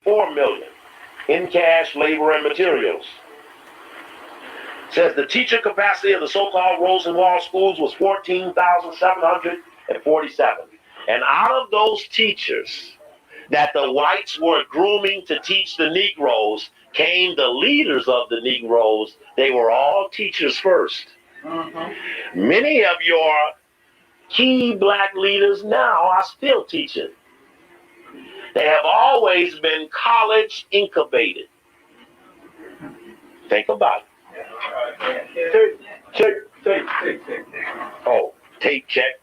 $4 million in cash, labor, and materials. Says the teacher capacity of the so-called Rosenwald schools was 14,747. And out of those teachers that the whites were grooming to teach the Negroes came the leaders of the Negroes. They were all teachers first. Many of your key black leaders now are still teaching. They have always been college incubated. Think about it. Oh, tape check.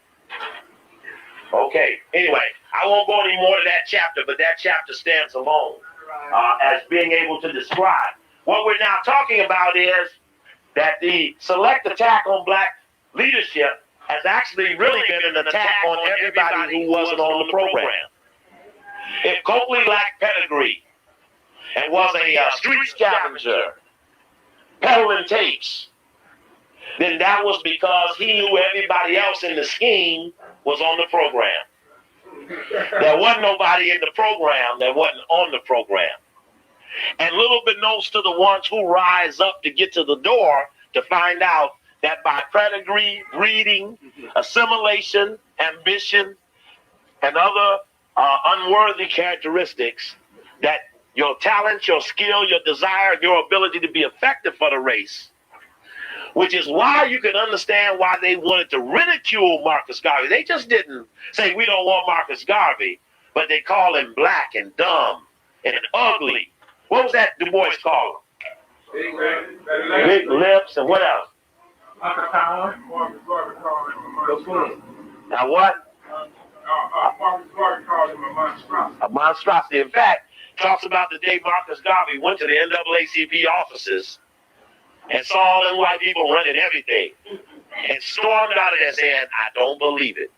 Okay. Anyway, I won't go any more to that chapter, but that chapter stands alone as being able to describe. What we're now talking about is that the select attack on black leadership has actually really been an attack on everybody who wasn't on the program. If Copley lacked pedigree and was a street scavenger, peddling tapes, then that was because he knew everybody else in the scheme was on the program. There wasn't nobody in the program that wasn't on the program. And little beknownst to the ones who rise up to get to the door to find out that by pedigree, breeding, assimilation, ambition, and other unworthy characteristics, that your talent, your skill, your desire, your ability to be effective for the race, which is why you can understand why they wanted to ridicule Marcus Garvey. They just didn't say, we don't want Marcus Garvey, but they call him black and dumb and ugly. What was that Du Bois called him? Big lips and what else? Now what? A monstrosity. In fact, talks about the day Marcus Garvey went to the NAACP offices and saw all them white people running everything and stormed out of there saying, I don't believe it.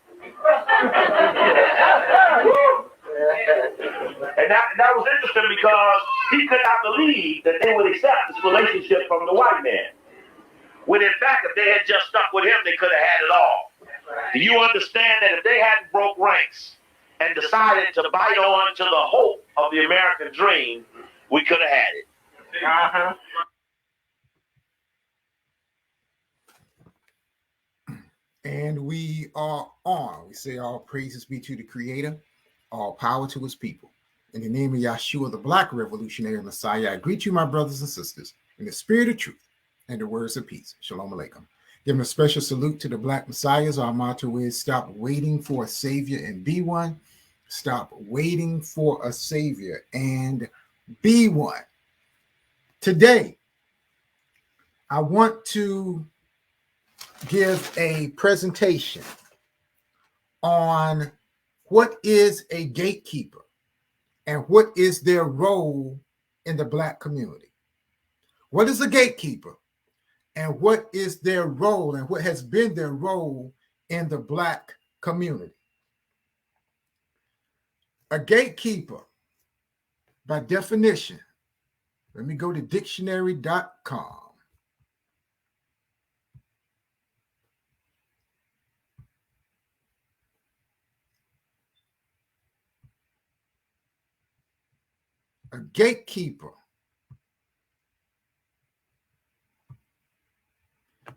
And that was interesting because he could not believe that they would accept this relationship from the white man. When in fact, if they had just stuck with him, they could have had it all. Do you understand that if they hadn't broke ranks and decided to bite on to the hope of the American dream, we could have had it? And we are on. We say all praises be to the Creator, all power to his people. In the name of Yahshua, the Black Revolutionary Messiah, I greet you, my brothers and sisters, in the spirit of truth and the words of peace. Shalom Aleichem. Giving a special salute to the Black Messiahs. Our motto is stop waiting for a Savior and be one. Stop waiting for a Savior and be one. Today, I want to give a presentation on what is a gatekeeper and what is their role in the Black community. What is a gatekeeper and what is their role and what has been their role in the Black community? A gatekeeper, by definition, let me go to dictionary.com. A gatekeeper,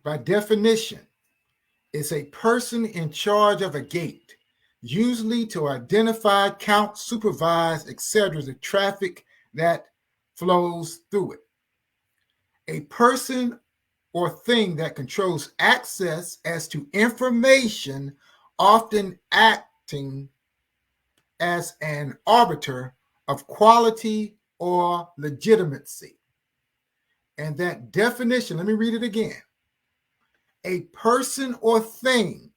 by definition, is a person in charge of a gate, usually to identify, count, supervise, etc., the traffic that flows through it. A person or thing that controls access as to information, often acting as an arbiter of quality or legitimacy. And that definition, let me read it again. A person or thing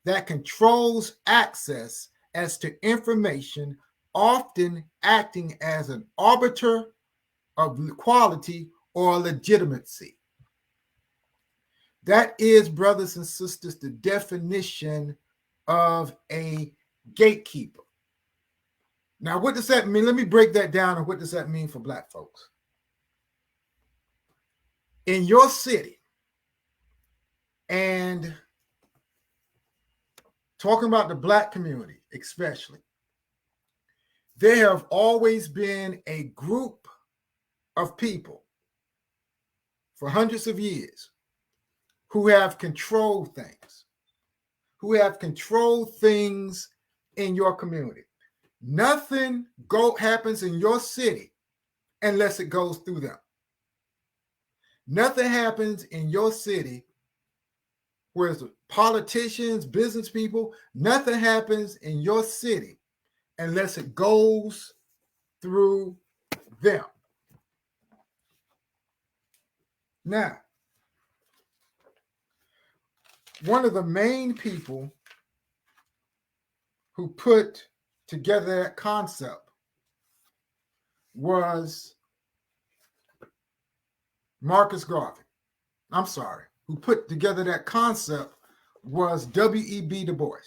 that controls access as to information, often acting as an arbiter of quality or legitimacy. That is, brothers and sisters, the definition of a gatekeeper. Now, what does that mean? Let me break that down. And what does that mean for Black folks? In your city, and talking about the Black community especially, there have always been a group of people for hundreds of years who have controlled things, in your community. Nothing happens in your city unless it goes through them. Nothing happens in your city, whereas politicians, business people, nothing happens in your city unless it goes through them. Now, one of the main people who put together that concept was Marcus Garvey. I'm sorry, who put together that concept was W.E.B. Du Bois.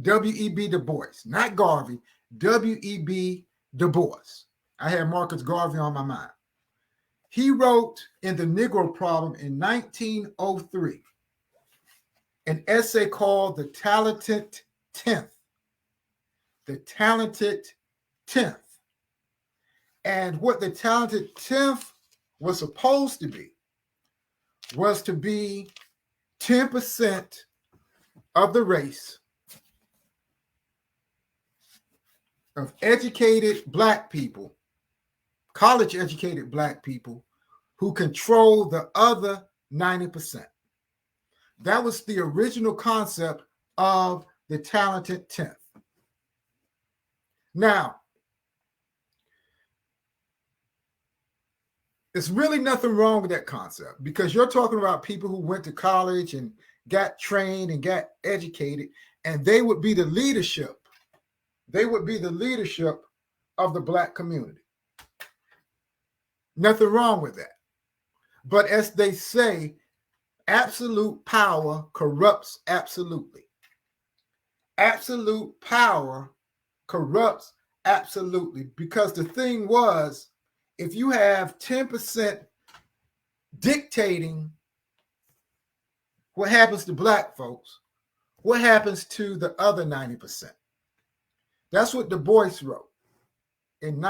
W.E.B. Du Bois, not Garvey, W.E.B. Du Bois. I had Marcus Garvey on my mind. He wrote in The Negro Problem in 1903 an essay called The Talented Tenth. The Talented Tenth. And what the Talented Tenth was supposed to be was to be 10% of the race of educated Black people, college-educated Black people, who control the other 90%. That was the original concept of the Talented Tenth. Now, there's really nothing wrong with that concept, because you're talking about people who went to college and got trained and got educated, and they would be the leadership. They would be the leadership of the Black community. Nothing wrong with that. But as they say, absolute power corrupts absolutely. Absolute power corrupts absolutely, because the thing was, if you have 10% dictating what happens to Black folks, what happens to the other 90%? That's what Du Bois wrote in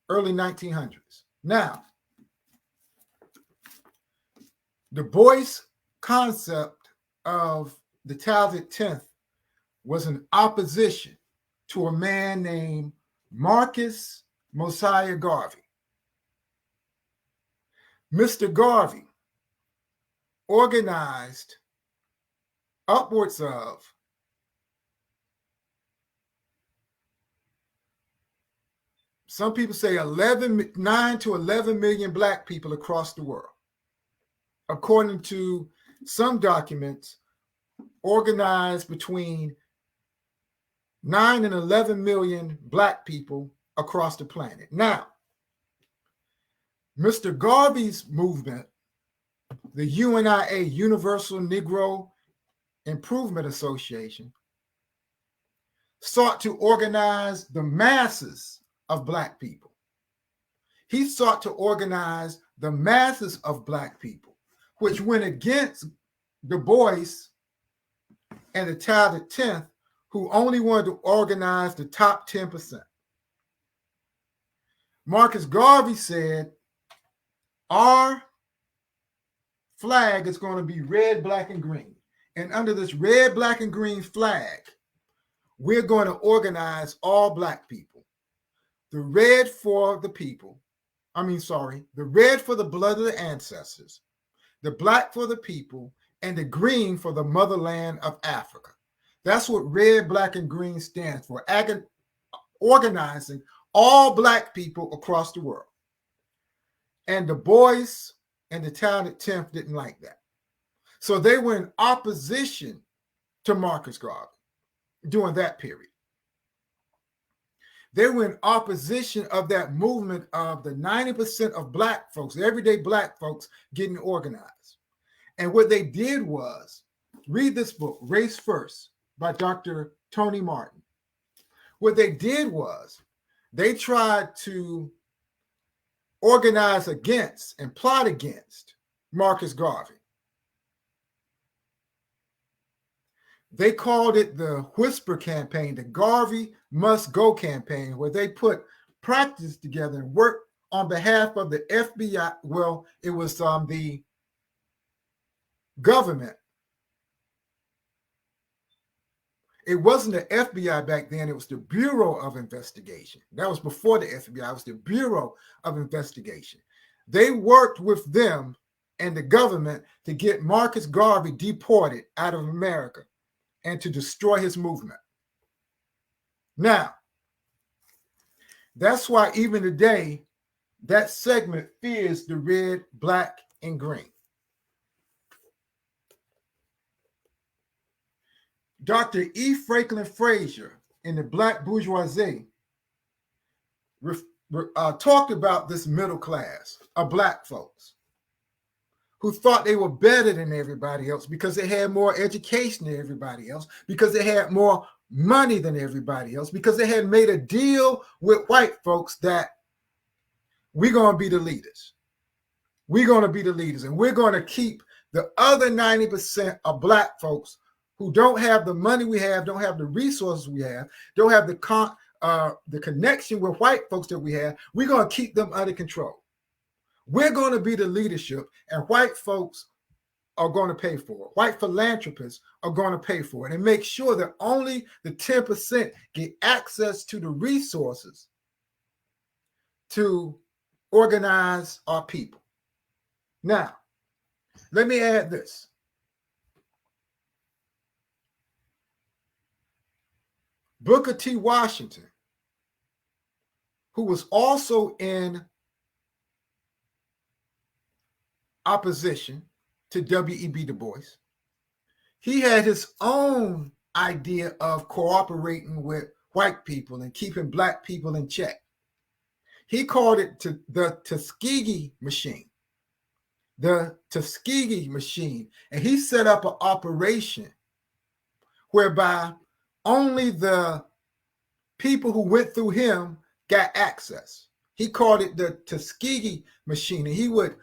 early 1900s. Now, Du Bois' concept of the Talented Tenth was in opposition to a man named Marcus Mosiah Garvey. Mr. Garvey organized upwards of some people say 9 to 11 million Black people across the world. According to some documents, organized between 9 and 11 million Black people across the planet. Now, Mr. Garvey's movement, the UNIA, Universal Negro Improvement Association, sought to organize the masses of Black people. He sought to organize the masses of Black people, which went against Du Bois and the Talented Tenth, who only wanted to organize the top 10%. Marcus Garvey said, our flag is going to be red, black, and green. And under this red, black, and green flag, we're going to organize all Black people. The red for the people, the red for the blood of the ancestors, the black for the people, and the green for the motherland of Africa. That's what red, black, and green stands for, organizing all Black people across the world. And Du Bois and the Talented Tenth didn't like that. So they were in opposition to Marcus Garvey during that period. They were in opposition of that movement of the 90% of Black folks, everyday Black folks, getting organized. And what they did was, read this book, Race First, by Dr. Tony Martin. What they did was, they tried to organize against and plot against Marcus Garvey. They called it the Whisper campaign, the Garvey Must Go campaign, where they put practice together and worked on behalf of the FBI. Well, it was the government. It wasn't the FBI back then. It was the Bureau of Investigation. That was before the FBI. It was the Bureau of Investigation. They worked with them and the government to get Marcus Garvey deported out of America and to destroy his movement. Now, that's why even today, that segment fears the red, black, and green. Dr. E. Franklin Frazier in the Black Bourgeoisie talked about this middle class of black folks who thought they were better than everybody else because they had more education than everybody else, because they had more money than everybody else, because they had made a deal with white folks that we're going to be the leaders. We're going to be the leaders, and we're going to keep the other 90% of black folks who don't have the money we have, don't have the resources we have, don't have the connection with white folks that we have. We're going to keep them under control. We're going to be the leadership, and white folks are going to pay for it. White philanthropists are going to pay for it and make sure that only the 10% get access to the resources to organize our people. Now, let me add this. Booker T. Washington, who was also in opposition to W.E.B. Du Bois, he had his own idea of cooperating with white people and keeping black people in check. He called it the Tuskegee machine. The Tuskegee machine. And he set up an operation whereby only the people who went through him got access. He called it the Tuskegee machine, and he would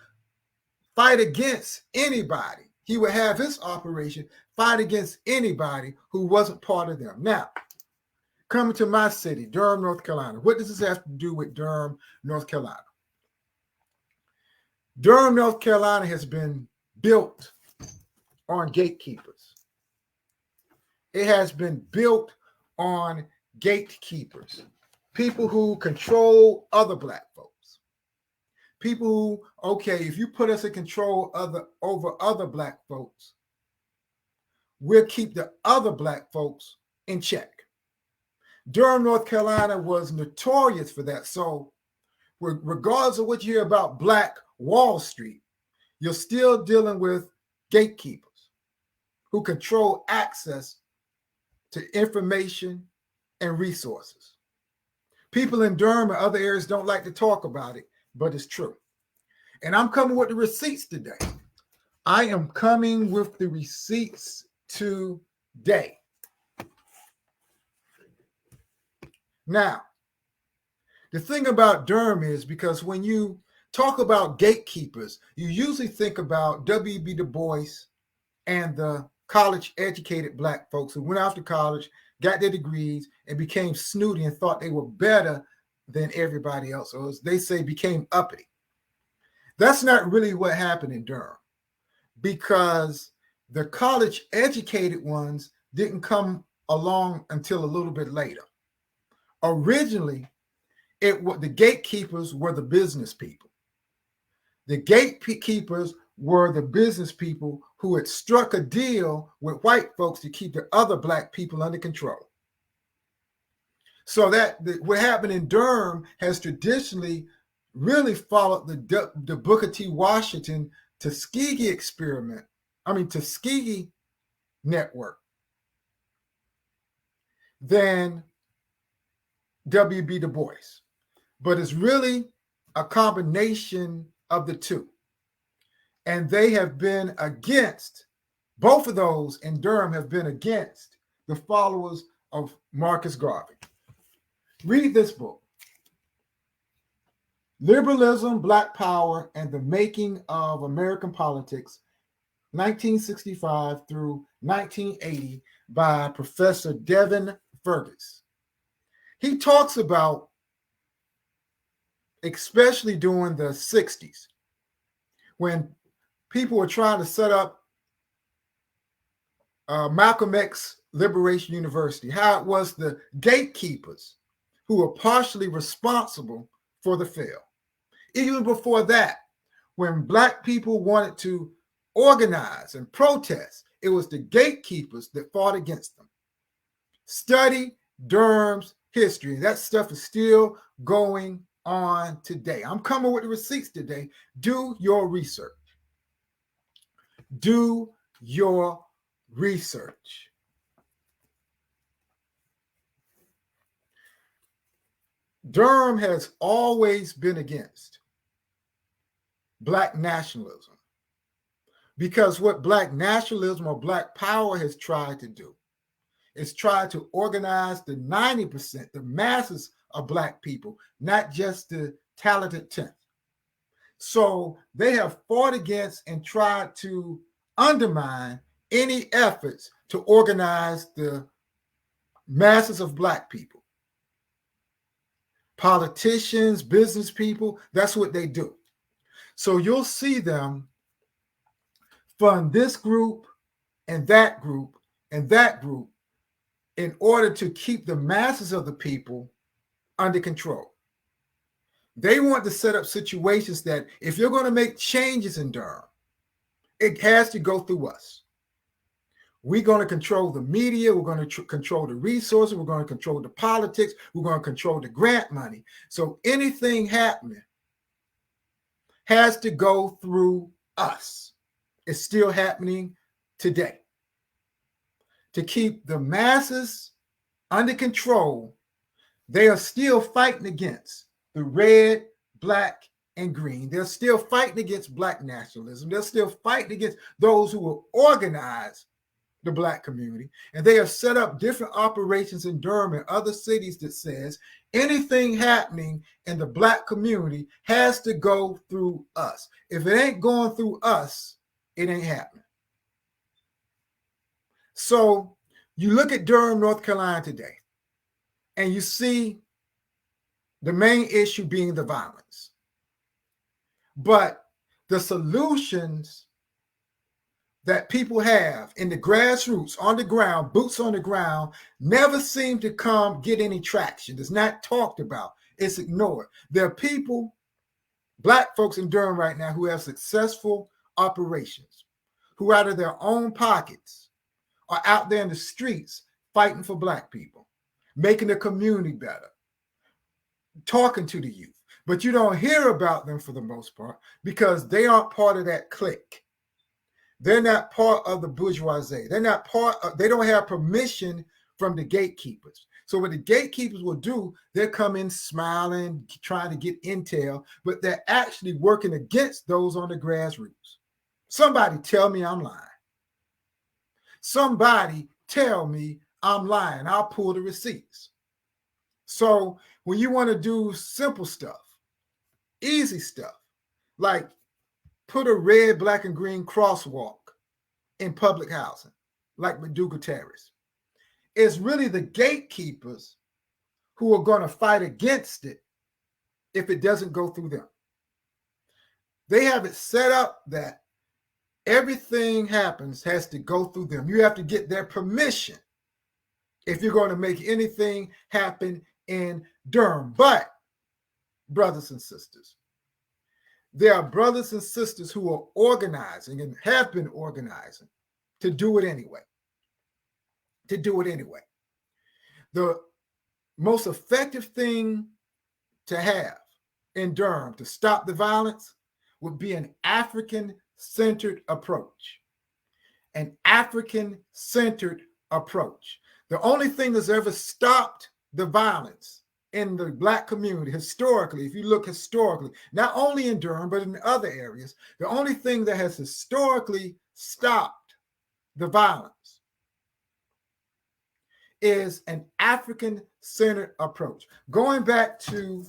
fight against anybody. He would have his operation fight against anybody who wasn't part of them. Now, coming to my city, Durham, North Carolina. What does this have to do with Durham, North Carolina? Durham, North Carolina has been built on gatekeepers. It has been built on gatekeepers, people who control other black folks. People who, okay, if you put us in control over other black folks, we'll keep the other black folks in check. Durham, North Carolina was notorious for that. So regardless of what you hear about Black Wall Street, you're still dealing with gatekeepers who control access to information and resources. People in Durham and other areas don't like to talk about it, but it's true. And I'm coming with the receipts today. I am coming with the receipts today. Now, the thing about Durham is, because when you talk about gatekeepers, you usually think about W.B. Du Bois and the college-educated black folks who went off to college, got their degrees, and became snooty and thought they were better than everybody else, or as they say, became uppity. That's not really what happened in Durham, because the college-educated ones didn't come along until a little bit later. Originally, the gatekeepers were the business people. The gatekeepers were the business people who had struck a deal with white folks to keep the other black people under control. So what happened in Durham has traditionally really followed the Booker T. Washington Tuskegee Tuskegee network than W.B. Du Bois. But it's really a combination of the two. And they have been against, both of those in Durham have been against the followers of Marcus Garvey. Read this book, Liberalism, Black Power, and the Making of American Politics, 1965 through 1980, by Professor Devin Fergus. He talks about, especially during the 60s, when people were trying to set up Malcolm X Liberation University, how it was the gatekeepers who were partially responsible for the fail. Even before that, when Black people wanted to organize and protest, it was the gatekeepers that fought against them. Study Durham's history. That stuff is still going on today. I'm coming with the receipts today. Do your research. Do your research. Durham has always been against Black nationalism, because what Black nationalism or Black power has tried to do is try to organize the 90%, the masses of Black people, not just the talented 10th. So they have fought against and tried to undermine any efforts to organize the masses of Black people. Politicians, business people, that's what they do. So you'll see them fund this group and that group and that group in order to keep the masses of the people under control. They want to set up situations that if you're going to make changes in Durham, it has to go through us. We're going to control the media. We're going to control the resources. We're going to control the politics. We're going to control the grant money. So anything happening has to go through us. It's still happening today. To keep the masses under control, they are still fighting against the red, Black, and green. They're still fighting against Black nationalism. They're still fighting against those who will organize the Black community. And they have set up different operations in Durham and other cities that says anything happening in the Black community has to go through us. If it ain't going through us, it ain't happening. So you look at Durham, North Carolina today, and you see the main issue being the violence. But the solutions that people have in the grassroots, on the ground, boots on the ground, never seem to get any traction. It's not talked about. It's ignored. There are people, Black folks in Durham right now, who have successful operations, who out of their own pockets are out there in the streets fighting for Black people, making the community better, talking to the youth. But you don't hear about them for the most part because they aren't part of that clique. They're not part of the bourgeoisie. They don't have permission from the gatekeepers. So what the gatekeepers will do, they'll come in smiling, trying to get intel, but they're actually working against those on the grassroots. Somebody tell me I'm lying. Somebody tell me I'm lying. I'll pull the receipts. So when you want to do simple stuff, easy stuff, like put a red, Black, and green crosswalk in public housing, like Maduga Terrace, it's really the gatekeepers who are going to fight against it if it doesn't go through them. They have it set up that everything has to go through them. You have to get their permission if you're going to make anything happen in Durham. But, brothers and sisters, there are brothers and sisters who are organizing and have been organizing to do it anyway. To do it anyway. The most effective thing to have in Durham to stop the violence would be an African-centered approach. An African-centered approach. The only thing that's ever stopped the violence in the Black community historically, if you look historically, not only in Durham, but in other areas, the only thing that has historically stopped the violence is an African-centered approach. Going back to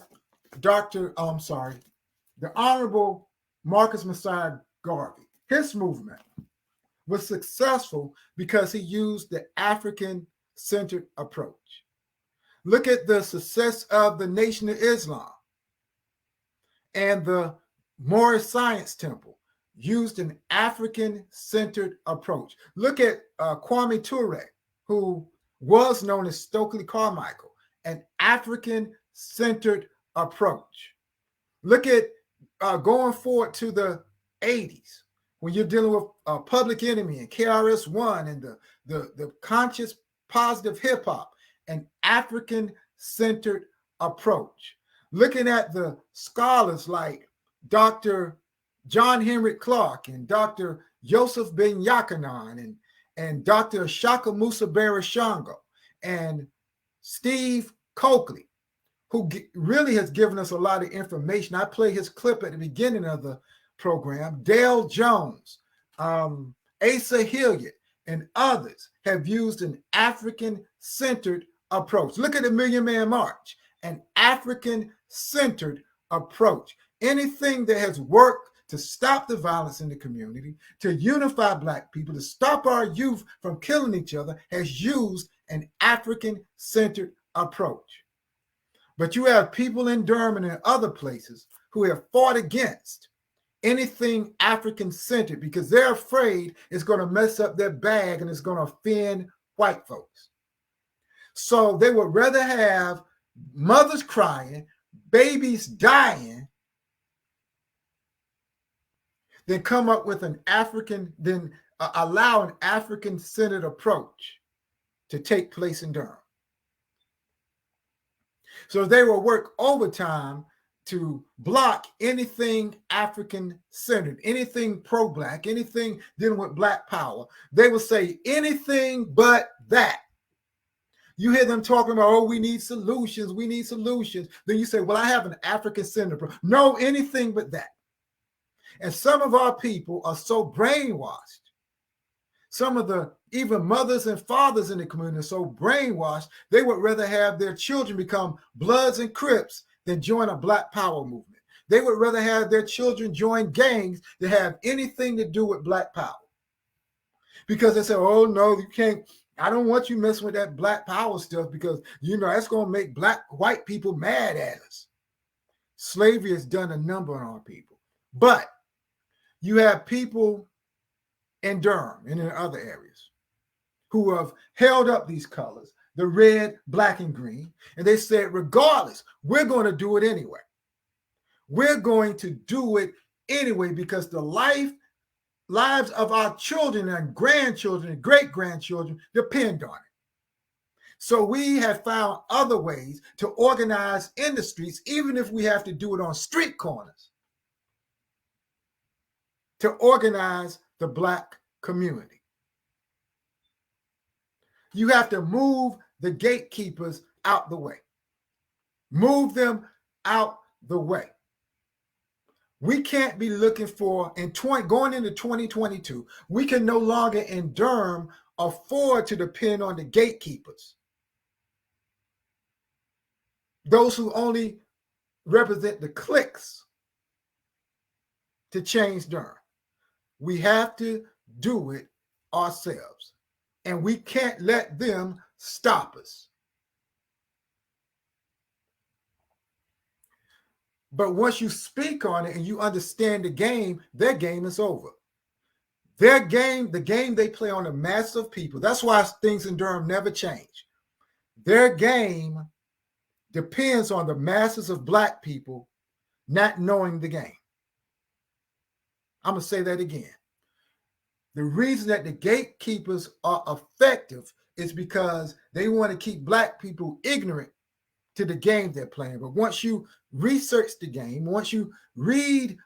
the Honorable Marcus Messiah Garvey, his movement was successful because he used the African-centered approach. Look at the success of the Nation of Islam and the Moorish Science Temple, used an African-centered approach. Look at Kwame Ture, who was known as Stokely Carmichael, an African-centered approach. Look at going forward to the 80s, when you're dealing with Public Enemy and KRS-One and the conscious positive hip hop, an African-centered approach. Looking at the scholars like Dr. John Henrik Clarke and Dr. Yosef Ben Yakanan and Dr. Shaka Musa Barashango and Steve Coakley, who really has given us a lot of information. I play his clip at the beginning of the program. Dale Jones, Asa Hilliard, and others have used an African-centered approach. Look at the Million Man March, an African-centered approach. Anything that has worked to stop the violence in the community, to unify Black people, to stop our youth from killing each other, has used an African-centered approach. But you have people in Durham and in other places who have fought against anything African-centered because they're afraid it's going to mess up their bag and it's going to offend white folks. So they would rather have mothers crying, babies dying, than come up with an allow an African-centered approach to take place in Durham. So they will work overtime to block anything African-centered, anything pro-Black, anything dealing with Black power. They will say anything but that. You hear them talking about, oh, we need solutions. Then you say, well, I have an African-centered approach. No, anything but that. And some of our people are so brainwashed. Some of the even mothers and fathers in the community are so brainwashed, they would rather have their children become Bloods and Crips than join a Black Power movement. They would rather have their children join gangs than have anything to do with Black Power. Because they say, oh, no, you can't. I don't want you messing with that Black Power stuff because, that's going to make white people mad at us. Slavery has done a number on our people. But you have people in Durham and in other areas who have held up these colors, the red, black, and green, and they said, regardless, we're going to do it anyway. We're going to do it anyway because the lives of our children and grandchildren and great-grandchildren depend on it. So we have found other ways to organize in the streets, even if we have to do it on street corners, to organize the Black community. You have to move the gatekeepers out the way. Move them out the way. We can't be looking for, going into 2022, we can no longer in Durham afford to depend on the gatekeepers. Those who only represent the cliques to change Durham. We have to do it ourselves. And we can't let them stop us. But once you speak on it and you understand the game, their game is over. Their game, the game they play on the mass of people, that's why things in Durham never change. Their game depends on the masses of Black people not knowing the game. I'm going to say that again. The reason that the gatekeepers are effective is because they want to keep Black people ignorant to the game they're playing. But once you research the game, once you read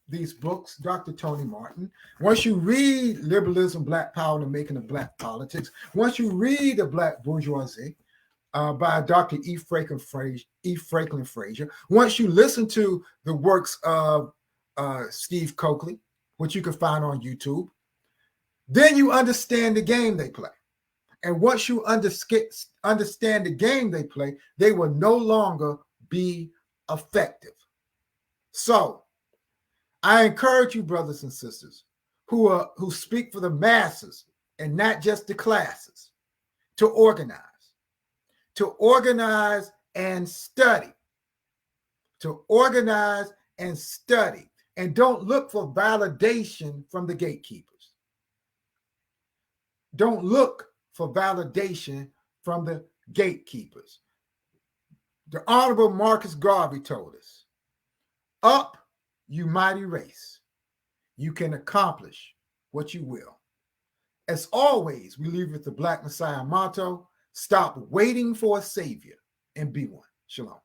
these books, Dr. Tony Martin, once you read Liberalism, Black Power, and the Making of Black Politics, once you read The Black Bourgeoisie by Dr. E. Franklin Frazier, once you listen to the works of Steve Coakley, which you can find on YouTube, then you understand the game they play. And once you understand the game they play, they will no longer be effective. So I encourage you, brothers and sisters, who speak for the masses and not just the classes, to organize and study, and don't look for validation from the gatekeepers. Don't look for validation from the gatekeepers. The Honorable Marcus Garvey told us, up, you mighty race. You can accomplish what you will. As always, we leave with the Black Messiah motto, stop waiting for a savior and be one. Shalom.